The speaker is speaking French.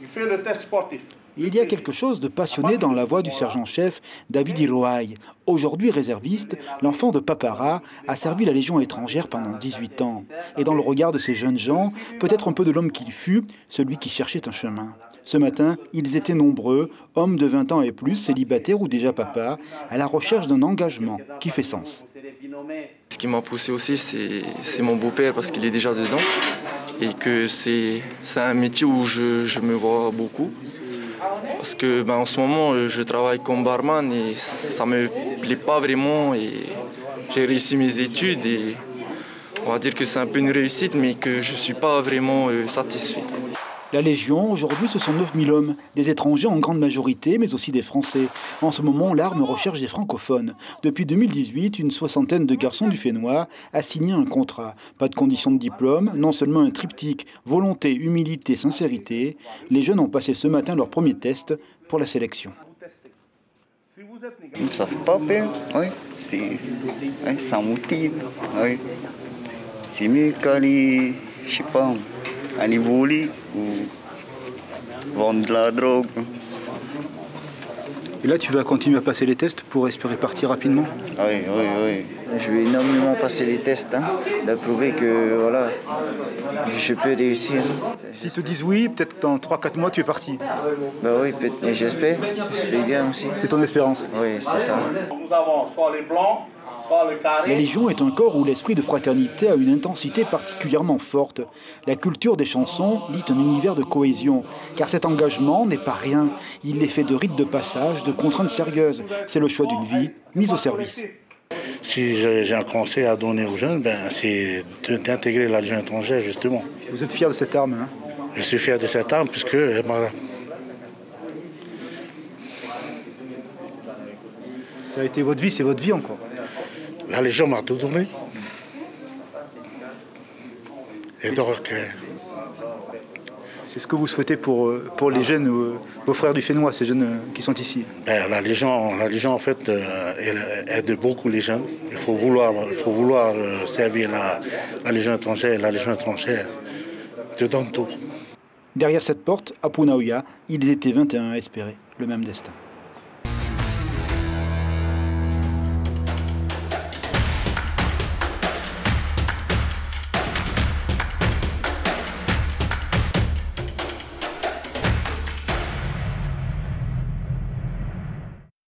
Il fait le test sportif. Il y a quelque chose de passionné dans la voix du sergent-chef David Iroaï. Aujourd'hui réserviste, l'enfant de Papara a servi la Légion étrangère pendant 18 ans. Et dans le regard de ces jeunes gens, peut-être un peu de l'homme qu'il fut, celui qui cherchait un chemin. Ce matin, ils étaient nombreux, hommes de 20 ans et plus, célibataires ou déjà papas, à la recherche d'un engagement qui fait sens. Ce qui m'a poussé aussi, c'est mon beau-père parce qu'il est déjà dedans et que c'est un métier où je me vois beaucoup. Parce que en ce moment, je travaille comme barman et ça ne me plaît pas vraiment. Et j'ai réussi mes études et on va dire que c'est un peu une réussite, mais que je ne suis pas vraiment satisfait. La Légion, aujourd'hui, ce sont 9000 hommes, des étrangers en grande majorité, mais aussi des Français. En ce moment, l'arme recherche des francophones. Depuis 2018, une soixantaine de garçons du Fénois a signé un contrat. Pas de condition de diplôme, non seulement un triptyque, volonté, humilité, sincérité. Les jeunes ont passé ce matin leur premier test pour la sélection. Ça fait pas peur, oui. Ça motive, oui. C'est mieux qu'aller, je sais pas, aller voler ou vendre de la drogue. Et là, tu vas continuer à passer les tests pour espérer partir rapidement? Oui. Je vais énormément passer les tests, de prouver que voilà, je peux réussir. S'ils te disent oui, peut-être dans 3-4 mois, tu es parti. Oui, j'espère bien aussi. C'est ton espérance? Oui, c'est ça. Nous avons soit les blancs, soit le carré. La Légion est un corps où l'esprit de fraternité a une intensité particulièrement forte. La culture des chansons lit un univers de cohésion, car cet engagement n'est pas rien. Il est fait de rites de passage, de contraintes sérieuses. C'est le choix d'une vie mise au service. Si j'ai un conseil à donner aux jeunes, c'est d'intégrer la Légion étrangère, justement. Vous êtes fier de cette arme, hein? Je suis fier de cette arme, puisque ça a été votre vie, c'est votre vie encore. La Légion m'a tout donné. Et donc, c'est ce que vous souhaitez pour les jeunes, vos frères du Fénois, ces jeunes qui sont ici? La Légion, en fait, elle aide beaucoup les jeunes. Il faut vouloir servir la Légion étrangère. Et la Légion étrangère te donne tout. Derrière cette porte, à Punaouia, ils étaient 21 à espérer le même destin.